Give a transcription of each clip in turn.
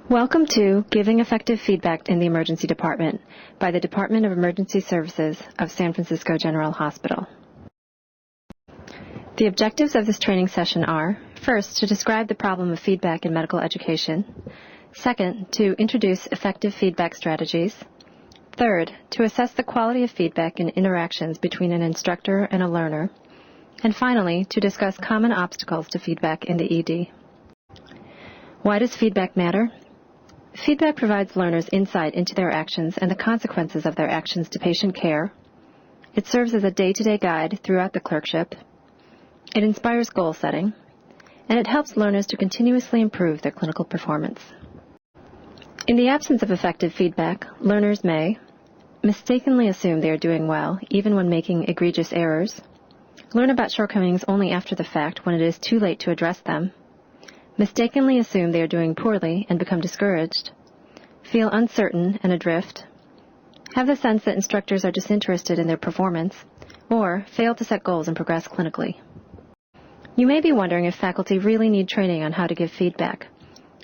Welcome to Giving Effective Feedback in the Emergency Department by the Department of Emergency Services of San Francisco General Hospital. The objectives of this training session are, first, to describe the problem of feedback in medical education. Second, to introduce effective feedback strategies. Third, to assess the quality of feedback in interactions between an instructor and a learner. And finally, to discuss common obstacles to feedback in the ED. Why does feedback matter? Feedback provides learners insight into their actions and the consequences of their actions to patient care. It serves as a day-to-day guide throughout the clerkship. It inspires goal setting, and it helps learners to continuously improve their clinical performance. In the absence of effective feedback, learners may mistakenly assume they are doing well, even when making egregious errors, learn about shortcomings only after the fact when it is too late to address them, mistakenly assume they are doing poorly and become discouraged, feel uncertain and adrift, have the sense that instructors are disinterested in their performance, or fail to set goals and progress clinically. You may be wondering if faculty really need training on how to give feedback.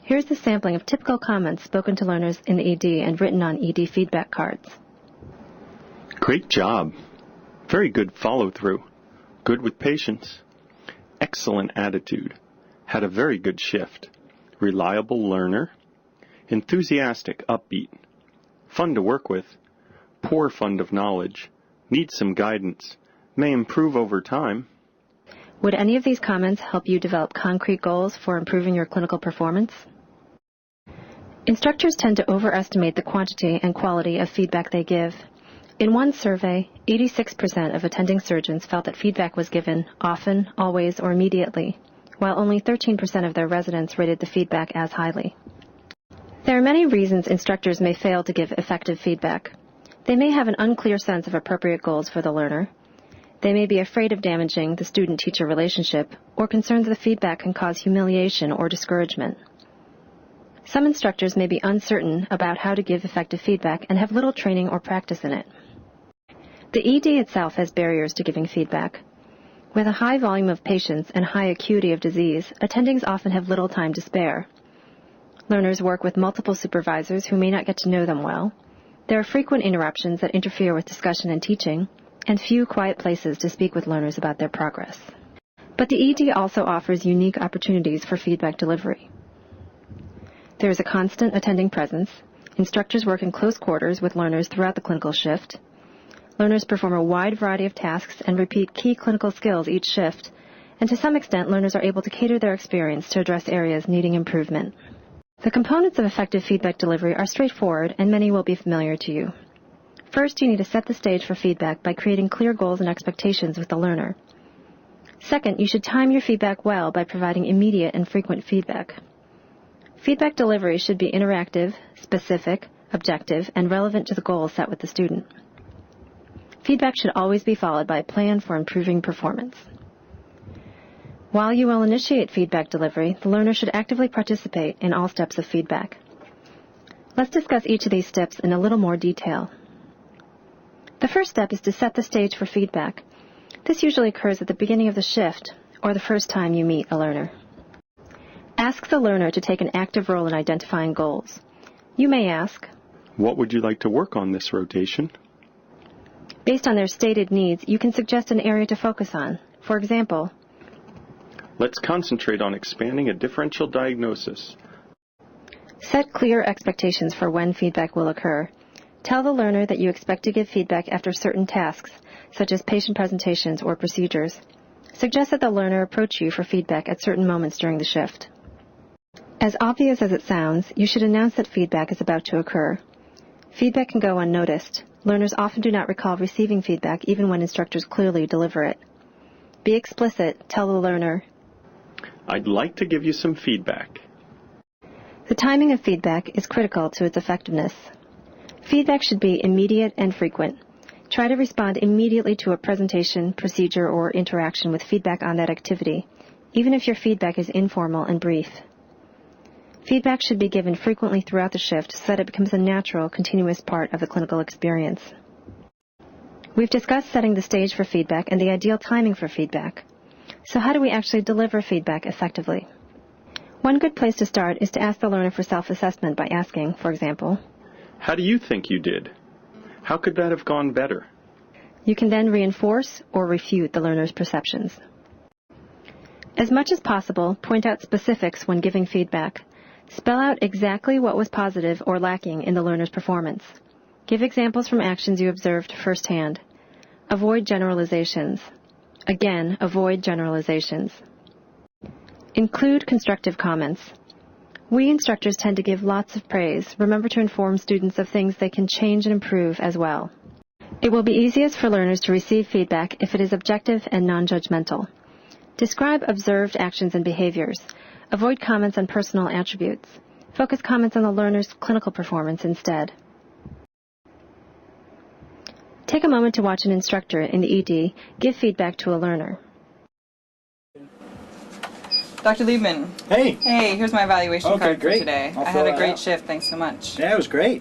Here's the sampling of typical comments spoken to learners in the ED and written on ED feedback cards. Great job. Very good follow-through. Good with patients. Excellent attitude. Had a very good shift. Reliable learner. Enthusiastic, upbeat. Fun to work with. Poor fund of knowledge. Needs some guidance. May improve over time. Would any of these comments help you develop concrete goals for improving your clinical performance? Instructors tend to overestimate the quantity and quality of feedback they give. In one survey, 86% of attending surgeons felt that feedback was given often, always, or immediately, while only 13% of their residents rated the feedback as highly. There are many reasons instructors may fail to give effective feedback. They may have an unclear sense of appropriate goals for the learner. They may be afraid of damaging the student-teacher relationship, or concerned that the feedback can cause humiliation or discouragement. Some instructors may be uncertain about how to give effective feedback and have little training or practice in it. The ED itself has barriers to giving feedback. With a high volume of patients and high acuity of disease, attendings often have little time to spare. Learners work with multiple supervisors who may not get to know them well. There are frequent interruptions that interfere with discussion and teaching, and few quiet places to speak with learners about their progress. But the ED also offers unique opportunities for feedback delivery. There is a constant attending presence. Instructors work in close quarters with learners throughout the clinical shift. Learners perform a wide variety of tasks and repeat key clinical skills each shift, and to some extent, learners are able to cater their experience to address areas needing improvement. The components of effective feedback delivery are straightforward, and many will be familiar to you. First, you need to set the stage for feedback by creating clear goals and expectations with the learner. Second, you should time your feedback well by providing immediate and frequent feedback. Feedback delivery should be interactive, specific, objective, and relevant to the goals set with the student. Feedback should always be followed by a plan for improving performance. While you will initiate feedback delivery, the learner should actively participate in all steps of feedback. Let's discuss each of these steps in a little more detail. The first step is to set the stage for feedback. This usually occurs at the beginning of the shift or the first time you meet a learner. Ask the learner to take an active role in identifying goals. You may ask, "What would you like to work on this rotation?" Based on their stated needs, you can suggest an area to focus on. For example, "Let's concentrate on expanding a differential diagnosis." Set clear expectations for when feedback will occur. Tell the learner that you expect to give feedback after certain tasks, such as patient presentations or procedures. Suggest that the learner approach you for feedback at certain moments during the shift. As obvious as it sounds, you should announce that feedback is about to occur. Feedback can go unnoticed. Learners often do not recall receiving feedback even when instructors clearly deliver it. Be explicit. Tell the learner, "I'd like to give you some feedback." The timing of feedback is critical to its effectiveness. Feedback should be immediate and frequent. Try to respond immediately to a presentation, procedure, or interaction with feedback on that activity, even if your feedback is informal and brief. Feedback should be given frequently throughout the shift so that it becomes a natural, continuous part of the clinical experience. We've discussed setting the stage for feedback and the ideal timing for feedback. So how do we actually deliver feedback effectively? One good place to start is to ask the learner for self-assessment by asking, for example, "How do you think you did? How could that have gone better?" You can then reinforce or refute the learner's perceptions. As much as possible, point out specifics when giving feedback. Spell out exactly what was positive or lacking in the learner's performance. Give examples from actions you observed firsthand. Avoid generalizations. Again, avoid generalizations. Include constructive comments. We instructors tend to give lots of praise. Remember to inform students of things they can change and improve as well. It will be easiest for learners to receive feedback if it is objective and non-judgmental. Describe observed actions and behaviors. Avoid comments on personal attributes. Focus comments on the learner's clinical performance instead. Take a moment to watch an instructor in the ED give feedback to a learner. Dr. Liebman. Hey. Hey, here's my evaluation card for great. today. I'll I had fill a that great out. shift. Thanks so much. Yeah, it was great.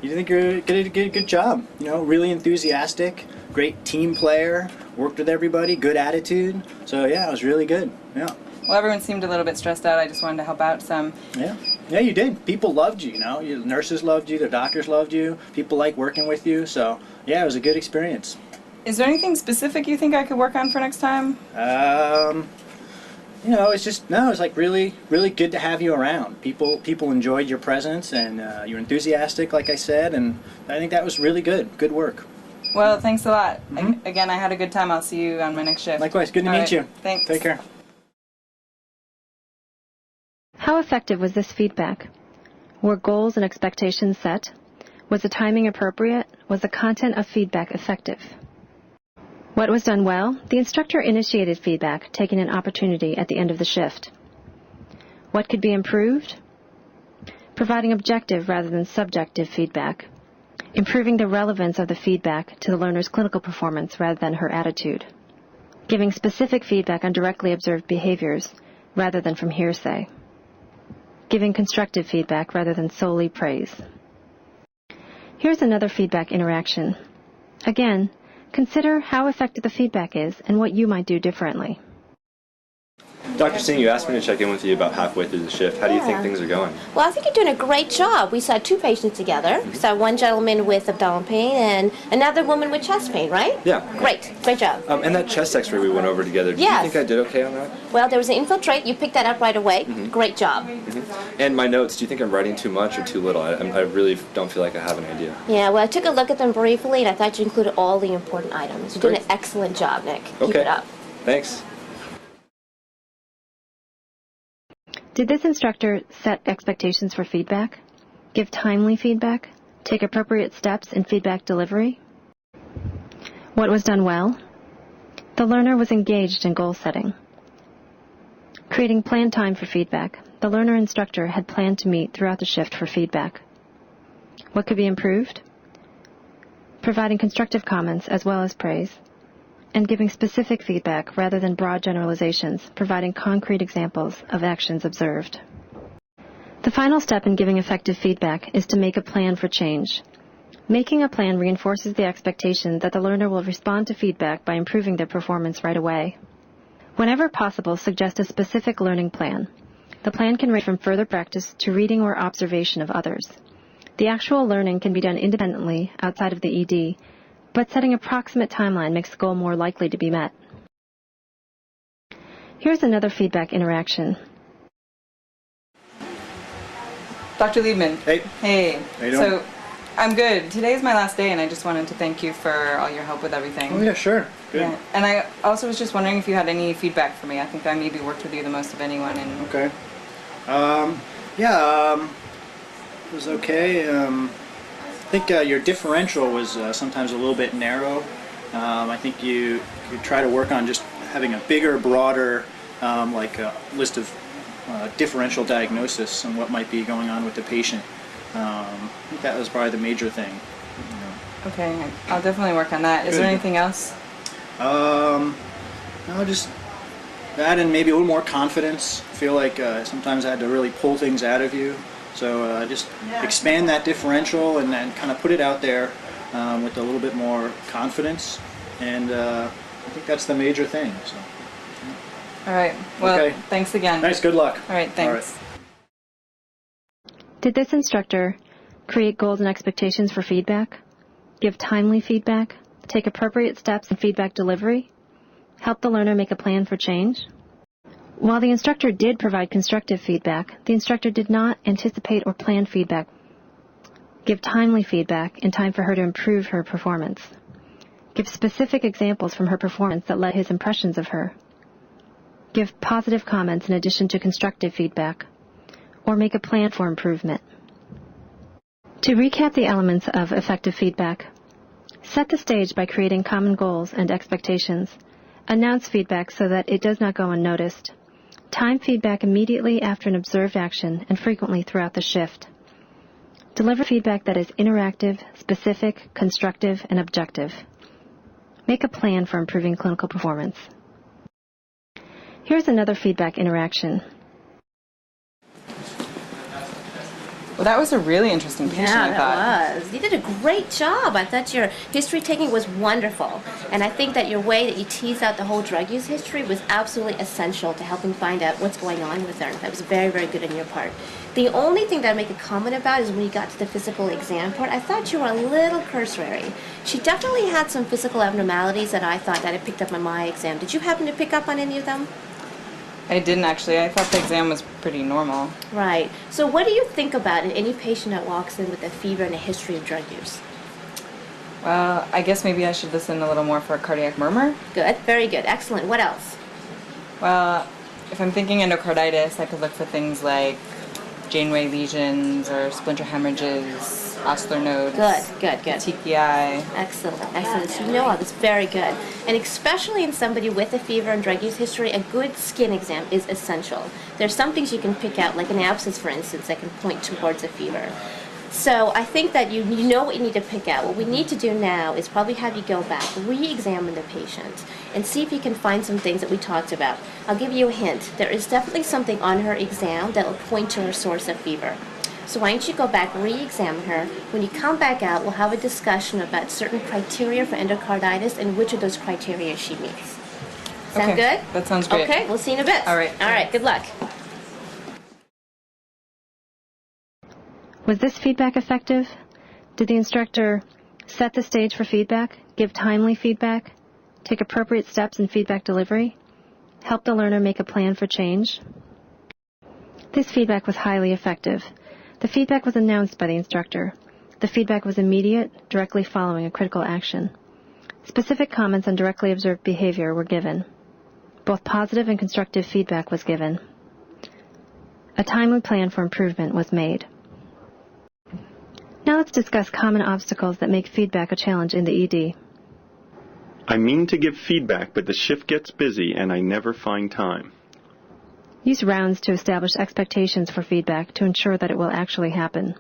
You think you did a good job. You know, really enthusiastic, great team player, worked with everybody, good attitude. So yeah, it was really good. Yeah. Well, everyone seemed a little bit stressed out. I just wanted to help out some. Yeah. Yeah, you did. People loved you, you know. Your nurses loved you, the doctors loved you, people like working with you. So yeah, it was a good experience. Is there anything specific you think I could work on for next time? You know, it's like really good to have you around. People enjoyed your presence, and you were enthusiastic, like I said, and I think that was really good. Good work. Well, thanks a lot. Again, I had a good time. I'll see you on my next shift. Likewise, good to All meet right. you. Thanks. Take care. How effective was this feedback? Were goals and expectations set? Was the timing appropriate? Was the content of feedback effective? What was done well? The instructor initiated feedback, taking an opportunity at the end of the shift. What could be improved? Providing objective rather than subjective feedback. Improving the relevance of the feedback to the learner's clinical performance rather than her attitude. Giving specific feedback on directly observed behaviors rather than from hearsay. Giving constructive feedback rather than solely praise. Here's another feedback interaction. Again, consider how effective the feedback is and what you might do differently. Dr. Singh, you asked me to check in with you about halfway through the shift. How do you think things are going? Well, I think you're doing a great job. We saw 2 patients together. We saw one gentleman with abdominal pain and another woman with chest pain, right? Yeah. Great job. And that chest x-ray we went over together, do Yes. you think I did okay on that? Well, there was an infiltrate. You picked that up right away. Great job. And my notes, do you think I'm writing too much or too little? I really don't feel like I have an idea. Yeah, well, I took a look at them briefly, and I thought you included all the important items. You're doing an Great. excellent job, Nick. Keep Okay. it up. Thanks. Did this instructor set expectations for feedback? Give timely feedback? Take appropriate steps in feedback delivery? What was done well? The learner was engaged in goal setting. Creating planned time for feedback. The learner-instructor had planned to meet throughout the shift for feedback. What could be improved? Providing constructive comments as well as praise. And giving specific feedback rather than broad generalizations, providing concrete examples of actions observed. The final step in giving effective feedback is to make a plan for change. Making a plan reinforces the expectation that the learner will respond to feedback by improving their performance right away. Whenever possible, suggest a specific learning plan. The plan can range from further practice to reading or observation of others. The actual learning can be done independently outside of the ED, but setting an approximate timeline makes the goal more likely to be met. Here's another feedback interaction. Dr. Liebman. Hey. Hey. How you doing? So, I'm good. Today's my last day, and I just wanted to thank you for all your help with everything. Oh yeah, sure. Good. Yeah. And I also was just wondering if you had any feedback for me. I think I maybe worked with you the most of anyone. And Okay. It was okay. I think your differential was sometimes a little bit narrow. I think you could try to work on just having a bigger, broader, like a list of differential diagnosis and what might be going on with the patient. I think that was probably the major thing. Okay, I'll definitely work on that. Is Good. there anything else? No, just that and maybe a little more confidence. I feel like sometimes I had to really pull things out of you. So just expand that differential and then kind of put it out there with a little bit more confidence. And I think that's the major thing. So. All right. Well, Okay. thanks again. Nice, good luck. All right, thanks. All right. Did this instructor create goals and expectations for feedback? Give timely feedback? Take appropriate steps in feedback delivery? Help the learner make a plan for change? While the instructor did provide constructive feedback, the instructor did not anticipate or plan feedback. Give timely feedback in time for her to improve her performance. Give specific examples from her performance that led his impressions of her. Give positive comments in addition to constructive feedback. Or make a plan for improvement. To recap the elements of effective feedback, set the stage by creating common goals and expectations. Announce feedback so that it does not go unnoticed. Time feedback immediately after an observed action and frequently throughout the shift. Deliver feedback that is interactive, specific, constructive, and objective. Make a plan for improving clinical performance. Here's another feedback interaction. Well, that was a really interesting patient, I thought. That was. You did a great job. I thought your history taking was wonderful. And I think that your way that you teased out the whole drug use history was absolutely essential to helping find out what's going on with her. That was very, very good on your part. The only thing that I make a comment about is when you got to the physical exam part, I thought you were a little cursory. She definitely had some physical abnormalities that I thought that I picked up on my exam. Did you happen to pick up on any of them? I didn't actually. I thought the exam was pretty normal. Right. So what do you think about in any patient that walks in with a fever and a history of drug use? Well, I guess maybe I should listen a little more for a cardiac murmur. Good. Very good. Excellent. What else? Well, if I'm thinking endocarditis, I could look for things like Janeway lesions or splinter hemorrhages, ocular nodes. Good. Petechiae. Excellent. So you know all this. Very good. And especially in somebody with a fever and drug use history, a good skin exam is essential. There's some things you can pick out, like an abscess, for instance, that can point towards a fever. So I think that you know what you need to pick out. What we need to do now is probably have you go back, re-examine the patient, and see if you can find some things that we talked about. I'll give you a hint. There is definitely something on her exam that will point to her source of fever. So why don't you go back, re-examine her. When you come back out, we'll have a discussion about certain criteria for endocarditis and which of those criteria she meets. Sound good? That sounds great. Okay, we'll see you in a bit. All right. Good luck. Was this feedback effective? Did the instructor set the stage for feedback, give timely feedback, take appropriate steps in feedback delivery, help the learner make a plan for change? This feedback was highly effective. The feedback was announced by the instructor. The feedback was immediate, directly following a critical action. Specific comments on directly observed behavior were given. Both positive and constructive feedback was given. A timely plan for improvement was made. Now let's discuss common obstacles that make feedback a challenge in the ED. I mean to give feedback, but the shift gets busy and I never find time. Use rounds to establish expectations for feedback to ensure that it will actually happen.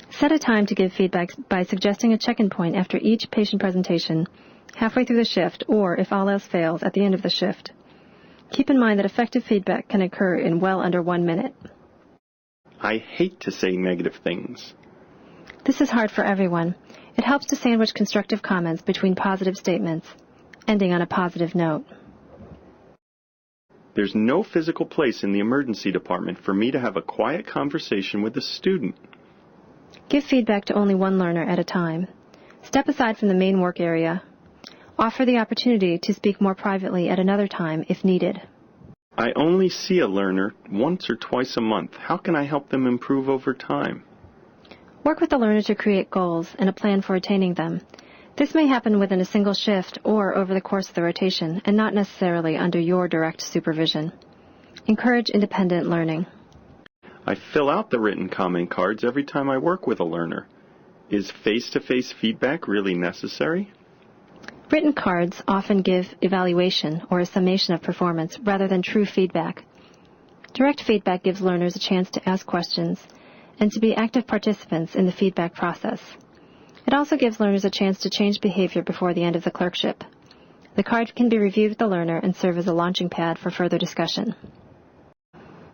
Set a time to give feedback by suggesting a check-in point after each patient presentation, halfway through the shift, or, if all else fails, at the end of the shift. Keep in mind that effective feedback can occur in well under 1 minute. I hate to say negative things. This is hard for everyone. It helps to sandwich constructive comments between positive statements, ending on a positive note. There's no physical place in the emergency department for me to have a quiet conversation with a student. Give feedback to only one learner at a time. Step aside from the main work area. Offer the opportunity to speak more privately at another time if needed. I only see a learner once or twice a month. How can I help them improve over time? Work with the learner to create goals and a plan for attaining them. This may happen within a single shift or over the course of the rotation, and not necessarily under your direct supervision. Encourage independent learning. I fill out the written comment cards every time I work with a learner. Is face-to-face feedback really necessary? Written cards often give evaluation or a summation of performance rather than true feedback. Direct feedback gives learners a chance to ask questions and to be active participants in the feedback process. It also gives learners a chance to change behavior before the end of the clerkship. The card can be reviewed with the learner and serve as a launching pad for further discussion.